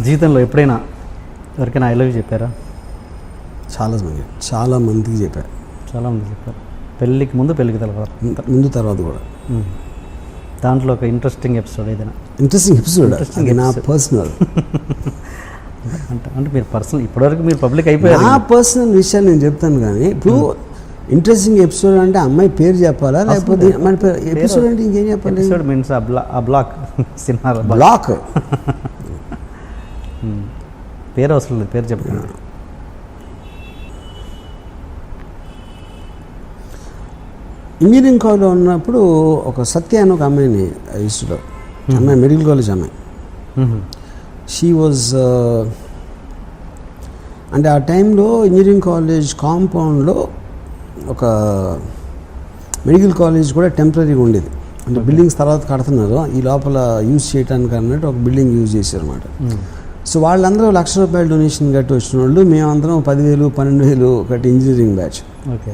జీవితంలో ఎప్పుడైనా ఎవరికైనా ఐ లవ్ యూ చెప్పారా? చాలా మందికి చెప్పారు. చాలామంది చెప్పారు. పెళ్ళికి ముందు, పెళ్ళికి తర్వాత, తర్వాత కూడా. దాంట్లో ఒక ఇంట్రెస్టింగ్ ఎపిసోడ్ ఏదైనా? ఇంట్రెస్టింగ్ ఎపిసోడ్ నా పర్సనల్ అంటే మీరు పర్సనల్ ఇప్పటివరకు మీరు పబ్లిక్ అయిపోయారు. నా పర్సనల్ విషయాలు నేను చెప్తాను, కానీ ఇప్పుడు ఇంట్రెస్టింగ్ ఎపిసోడ్ అంటే అమ్మాయి పేరు చెప్పాలా లేకపోతే మన ఎపిసోడ్ అంటే ఇంకేం చెప్పాలి? ఎపిసోడ్ మీన్స్ ఆ బ్లాక్ సినిమా బ్లాక్ పేరు అవసరం లేదు, పేరు చెప్పండి. ఇంజనీరింగ్ కాలేజ్లో ఉన్నప్పుడు ఒక సత్య అని ఒక అమ్మాయిని ఇష్టం. అమ్మాయి మెడికల్ కాలేజ్ అమ్మాయి. షీ వాజ్ అంటే ఆ టైంలో ఇంజనీరింగ్ కాలేజ్ కాంపౌండ్లో ఒక మెడికల్ కాలేజ్ కూడా టెంపరీగా ఉండేది. అంటే బిల్డింగ్స్ తర్వాత కడుతున్నారు, ఈ లోపల యూజ్ చేయడానికి అన్నట్టు ఒక బిల్డింగ్ యూజ్ చేశారు అనమాట. సో వాళ్ళందరూ ₹1,00,000 డొనేషన్ కట్టి వచ్చిన వాళ్ళు, మేమందరం 10,000 12,000 కట్టి ఇంజనీరింగ్ బ్యాచ్. ఓకే.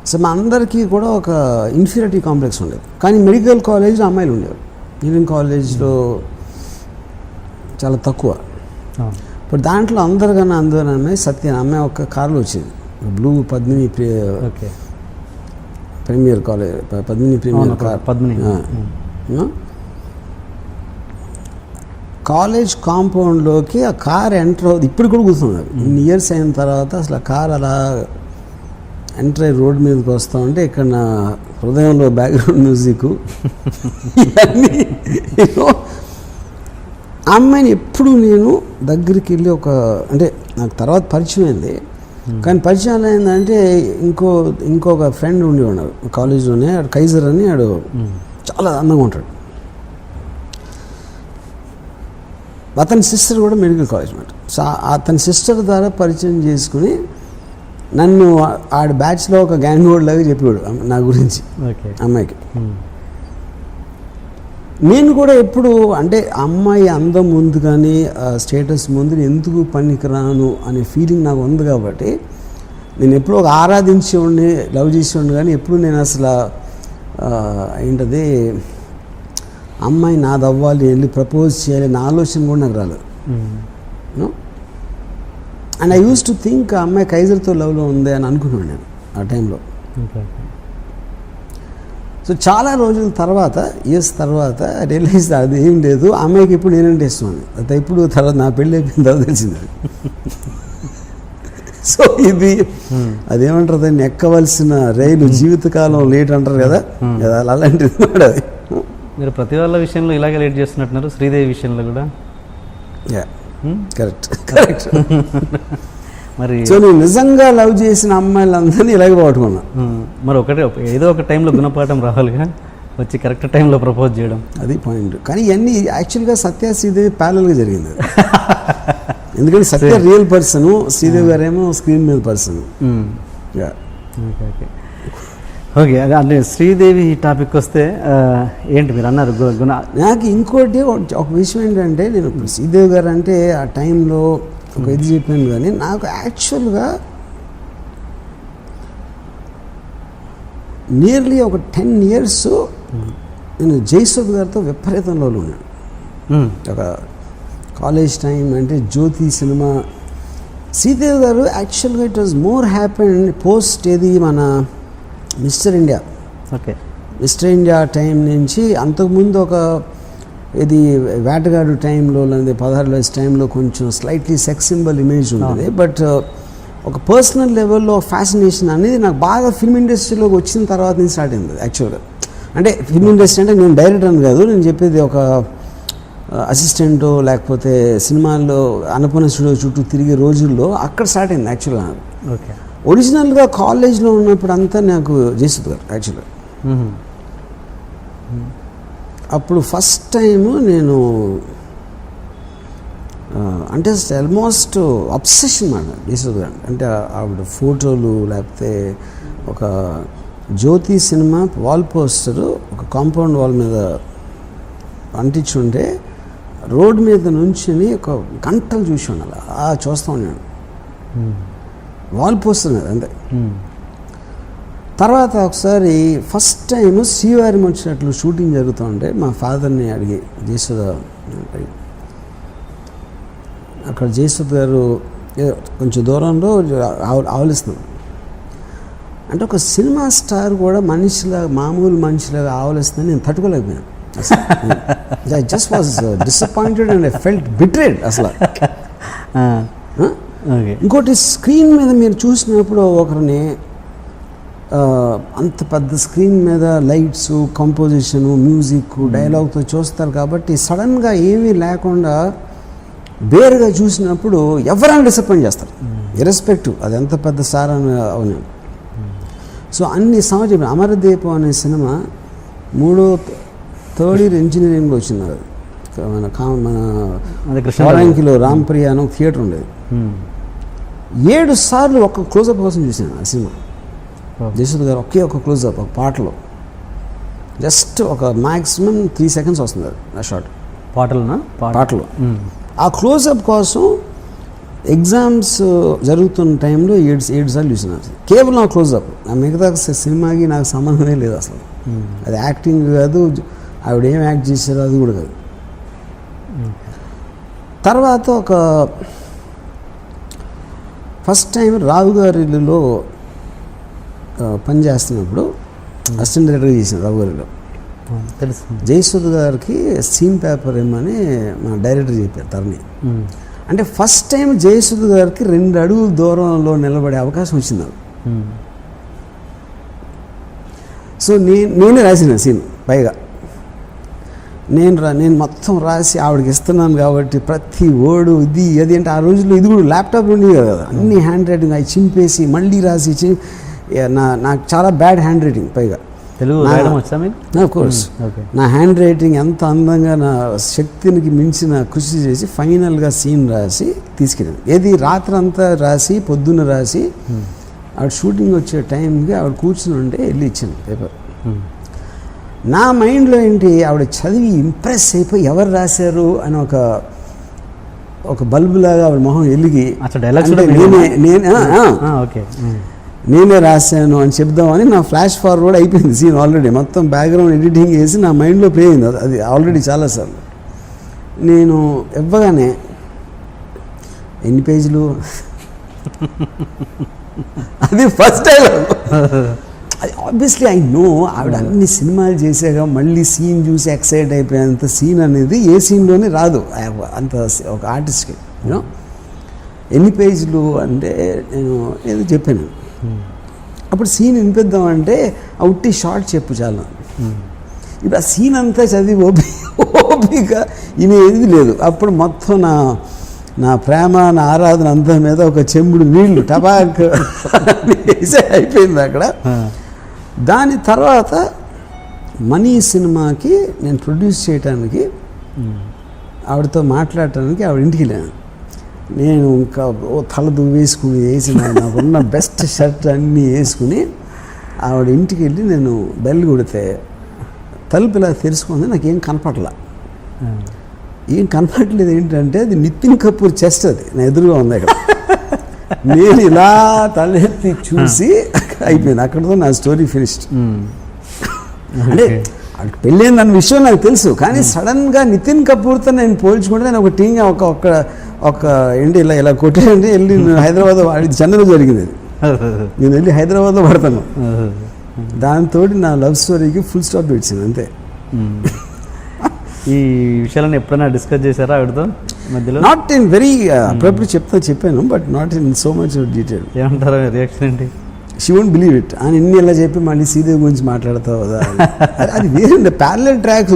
సో మా అందరికీ కూడా ఒక ఇన్ఫీరియారిటీ కాంప్లెక్స్ ఉండేది. కానీ మెడికల్ కాలేజ్లో అమ్మాయిలు ఉండేవారు, ఇంజనీరింగ్ కాలేజ్లో చాలా తక్కువ. ఇప్పుడు దాంట్లో అందరికన్నా అమ్మాయి సత్య అమ్మాయి ఒక కార్లో వచ్చింది, blue Padmini premier college, Padmini premier car. College కాంపౌండ్లోకి ఆ కార్ ఎంటర్ అవుతుంది. ఇప్పుడు కూడా కూర్చున్నారు, ఇన్ని ఇయర్స్ అయిన తర్వాత అసలు ఆ కార్ అలా ఎంటర్ అయ్యి రోడ్ మీదకి వస్తూ ఉంటే ఇక్కడ నా హృదయంలో బ్యాక్గ్రౌండ్ మ్యూజిక్ ఆ అమ్మాయిని ఎప్పుడు నేను దగ్గరికి వెళ్ళి అంటే నాకు తర్వాత పరిచయం అయింది, కానీ పరిచయం ఏంటంటే ఇంకొక ఫ్రెండ్ ఉండి ఉన్నారు కాలేజీలోనే, ఆడు కైజర్ అని, ఆడు చాలా అందంగా ఉంటాడు. అతని సిస్టర్ కూడా మెడికల్ కాలేజ్ అన్నమాట. సో అతని సిస్టర్ ద్వారా పరిచయం చేసుకుని నన్ను ఆడ బ్యాచ్లో ఒక గ్యాంగ్ హోల్డ్ లాగా చెప్పాడు నా గురించి అమ్మాయికి. నేను కూడా ఎప్పుడు అంటే అమ్మాయి అందం ముందు కానీ స్టేటస్ ముందు ఎందుకు పనికిరాను అనే ఫీలింగ్ నాకు ఉంది కాబట్టి నేను ఎప్పుడు ఒక ఆరాధించేవాడిని, లవ్ చేసేవాడిని, కానీ ఎప్పుడు నేను అసలు ఏంటది అమ్మాయి నాది అవ్వాలి, వెళ్ళి ప్రపోజ్ చేయాలి నా ఆలోచన కూడా నాకు రాలేదు. And I use to think ఆ అమ్మాయి కైజర్తో లవ్లో ఉంది అని అనుకున్నాను నేను ఆ టైంలో. సో చాలా రోజుల తర్వాత, ఇయర్స్ తర్వాత రియలైజ్ అది ఏం లేదు, ఆ అమ్మాయికి ఇప్పుడు నేనంటే ఇష్టం. అది ఇప్పుడు తర్వాత నా పెళ్ళి అయిపోయిన తర్వాత తెలిసింది. సో ఇది అదేమంటారు, దాన్ని ఎక్కవలసిన రైలు జీవితకాలం లేట్ అంటారు కదా, అలాంటిది కూడా. అది మీరు ప్రతి వాళ్ళ విషయంలో ఇలాగే లేట్ చేస్తున్నట్టున్నారు, శ్రీదేవి విషయంలో కూడా. కరెక్ట్. మరి సో నేను నిజంగా లవ్ చేసిన అమ్మాయిలందరినీ ఇలాగే పట్టుకున్నా. మరి ఏదో ఒక టైంలో గుణపాఠం రావాలిగా, వచ్చి కరెక్ట్ టైంలో ప్రపోజ్ చేయడం, అది పాయింట్. కానీ ఇవన్నీ యాక్చువల్గా సత్య శ్రీదేవి ప్యారల్గా జరిగింది. ఎందుకంటే సత్య రియల్ పర్సన్, శ్రీదేవి గారేమో స్క్రీన్ మీద పర్సన్. ఓకే, అంటే శ్రీదేవి టాపిక్ వస్తే ఏంటి మీరు అన్నారు గుణ. నాకు ఇంకోటి ఒక విషయం ఏంటంటే, నేను శ్రీదేవి గారు అంటే ఆ టైంలో ఒక ఇది చెప్పాను, కానీ నాకు యాక్చువల్గా నియర్లీ ఒక 10 years నేను జయసుధ్ గారితో విపరీతంలో ఉన్నాను. ఒక కాలేజ్ టైం అంటే జ్యోతి సినిమా. శ్రీదేవి గారు యాక్చువల్గా it was more happen post ఏది మన mister India. Okay, mister India time నుంచి అంతకుముందు ఒక ఇది వేటగాడు టైంలో లేదా 16 టైంలో కొంచెం స్లైట్లీ సెక్స్ సింబల్ ఇమేజ్ ఉంటుంది. బట్ ఒక పర్సనల్ లెవెల్లో ఫ్యాసినేషన్ అనేది నాకు బాగా ఫిల్మ్ ఇండస్ట్రీలోకి వచ్చిన తర్వాత నుంచి స్టార్ట్ అయింది యాక్చువల్గా. అంటే ఫిల్మ్ ఇండస్ట్రీ అంటే నేను డైరెక్టర్ అని కాదు, నేను చెప్పేది ఒక అసిస్టెంటో లేకపోతే సినిమాల్లో అన్నపూర్ణ స్టూడియో చుట్టూ తిరిగే రోజుల్లో అక్కడ స్టార్ట్ అయింది యాక్చువల్గా. ఓకే, ఒరిజినల్గా కాలేజ్లో ఉన్నప్పుడు అంతా నాకు జయసుధ్ గారు యాక్చువల్గా. అప్పుడు ఫస్ట్ టైము నేను అంటే ఆల్మోస్ట్ అబ్సెషన్ మాట జయసుధ్ గారు అంటే. ఆవిడ ఫోటోలు లేకపోతే ఒక జ్యోతి సినిమా వాల్ పోస్టరు ఒక కాంపౌండ్ వాల్ మీద అంటించుంటే రోడ్ మీద నుంచుని ఒక గంటలు చూసి ఉండాలి, చూస్తూ ఉన్నాను. వాల్ పోస్టర్ మీద అంతే. తర్వాత ఒకసారి ఫస్ట్ టైం శ్రీవారి వచ్చినట్లు షూటింగ్ జరుగుతూ ఉంటే మా ఫాదర్ని అడిగి జయసుధ అక్కడ జయసుద్ గారు కొంచెం దూరంలో ఆవలిస్తున్నారు. అంటే ఒక సినిమా స్టార్ కూడా మనిషిలాగా, మామూలు మనిషిలాగా ఆవలిస్తుందని నేను తట్టుకోలేకపోయాను. I just was disappointed and I felt betrayed అసలు. ఇంకోటి, స్క్రీన్ మీద మీరు చూసినప్పుడు ఒకరిని అంత పెద్ద స్క్రీన్ మీద లైట్స్, కంపోజిషను, మ్యూజిక్, డైలాగ్తో చూస్తారు కాబట్టి సడన్గా ఏమీ లేకుండా బేరుగా చూసినప్పుడు ఎవరైనా డిసప్పాయింట్ చేస్తారు, ఇర్రెస్పెక్టివ్ అది ఎంత పెద్ద స్టార్ అని అవును. సో అన్ని సంవత్సరం అమరదీపం అనే సినిమా థర్డ్ ఇయర్ ఇంజనీరింగ్లో వచ్చింది. అది మన కోరంకిలో రాంప్రియ అని థియేటర్ ఉండేది. 7 సార్లు ఒక క్లోజప్ కోసం చూసాను ఆ సినిమా. జయసుద్ గారు ఒకే ఒక క్లోజప్, ఒక పాటలో జస్ట్ ఒక మ్యాక్సిమం 3 seconds వస్తుంది ఆ షాట్ పాటలో. ఆ క్లోజప్ కోసం ఎగ్జామ్స్ జరుగుతున్న టైంలో 7 సార్లు చూసిన కేవలం ఆ క్లోజప్. ఆ మిగతా సినిమాకి నాకు సంబంధమే లేదు అసలు. అది యాక్టింగ్ కాదు, ఆవిడ ఏం యాక్ట్ చేశారో అది కూడా కాదు. తర్వాత ఒక ఫస్ట్ టైం రావు గారి ఇల్లులో పనిచేస్తున్నప్పుడు అసిస్టెంట్ డైరెక్టర్గా చేసిన రావు గారిలో తెలుసు. జయసుద్ గారికి సీన్ పేపర్ ఏమని మా డైరెక్టర్ చెప్పారు తరణి. అంటే ఫస్ట్ టైం జయసుద్ గారికి 2 అడుగుల దూరంలో నిలబడే అవకాశం వచ్చింది నాకు. సో నేనే రాసిన సీన్. పైగా నేను మొత్తం రాసి ఆవిడకి ఇస్తున్నాను కాబట్టి ప్రతి వర్డు ఇది అది అంటే ఆ రోజుల్లో ఇది కూడా ల్యాప్టాప్ ఉండేది కదా, అన్ని హ్యాండ్ రైటింగ్ అవి చింపేసి మళ్ళీ రాసి నాకు చాలా బ్యాడ్ హ్యాండ్ రైటింగ్. పైగా తెలుగు కోర్స్ నా హ్యాండ్ రైటింగ్ ఎంత అందంగా నా శక్తికి మించిన కృషి చేసి ఫైనల్గా సీన్ రాసి తీసుకెళ్ళాను. ఏది రాత్రి అంతా రాసి పొద్దున్న రాసి ఆవిడ షూటింగ్ వచ్చే టైంకి ఆవిడ కూర్చుని ఉంటే వెళ్ళి ఇచ్చాను పేపర్. నా మైండ్లో ఏంటి, ఆవిడ చదివి ఇంప్రెస్ అయిపోయి ఎవరు రాశారు అని ఒక బల్బులాగా ఆవిడ మొహం వెలిగి నేనే రాశాను అని చెప్దామని నా ఫ్లాష్ ఫార్వర్డ్ అయిపోయింది సీన్ ఆల్రెడీ. మొత్తం బ్యాక్గ్రౌండ్ ఎడిటింగ్ చేసి నా మైండ్లో ప్లే అయింది అది ఆల్రెడీ చాలాసార్లు. నేను ఇవ్వగానే ఎన్ని పేజీలు అది ఫస్ట్ టైం. అది ఆబ్వియస్లీ ఐ నో ఆవిడ అన్ని సినిమాలు చేసాక మళ్ళీ సీన్ చూసి ఎక్సైట్ అయిపోయేంత సీన్ అనేది ఏ సీన్లోనే రాదు అంత ఒక ఆర్టిస్ట్కి. యూనో ఎన్ని పేజీలు అంటే నేను ఏదో చెప్పాను. అప్పుడు సీన్ వినిపిద్దామంటే అవుట్టి షార్ట్ చెప్పు చాలా. ఇప్పుడు ఆ సీన్ అంతా చదివి ఓపిక వినేది లేదు. అప్పుడు మొత్తం నా ప్రేమ, నా ఆరాధన అంతా మీద ఒక చెంబుడు నీళ్లు టబాక్ వేసే అయిపోయింది అక్కడ. దాని తర్వాత మనీ సినిమాకి నేను ప్రొడ్యూస్ చేయడానికి ఆవిడతో మాట్లాడటానికి ఆవిడ ఇంటికి వెళ్ళాను. నేను ఇంకా తల దువ్వేసుకుని వేసి నాకున్న బెస్ట్ షర్ట్ అన్నీ వేసుకుని ఆవిడ ఇంటికి వెళ్ళి నేను బెల్ కొడితే తలుపు ఇలా తెరుచుకుంది. నాకేం కనపడలా. ఏం కనపడలేదు ఏంటంటే అది నితిన్ కపూర్ చెస్ట్, అది నా ఎదురుగా ఉంది అక్కడ. నేను ఇలా తలెత్తి చూసి అయిపోయింది. అక్కడితో నా స్టోరీ ఫినిష్డ్. అంటే అక్కడికి పెళ్ళైంది అన్న విషయం నాకు తెలుసు, కానీ సడన్గా నితిన్ కపూర్తో నేను పోల్చుకుంటే నేను ఒక టీమ్ ఒక ఏంటి ఇలా కొట్టేయండి వెళ్ళి హైదరాబాద్ చెన్నైలో జరిగింది. నేను వెళ్ళి హైదరాబాద్లో పడతాను. దాంతో నా లవ్ స్టోరీకి ఫుల్ స్టాప్ ఇచ్చింది అంతే. ఈ విషయాలను ఎప్పుడైనా డిస్కస్ చేశారా ఆవిడతో మధ్యలో? నాట్ ఇన్ వెరీ అప్పుడప్పుడు చెప్పాను, but not in so much detail. ఏమంటారా రియాక్షన్ ఏంటి? She won't believe it. అని ఇన్ని ఎలా చెప్పి మళ్ళీ శ్రీదేవి గురించి మాట్లాడతావు కదా, అది వేరే ప్యారలల్ ట్రాక్స్.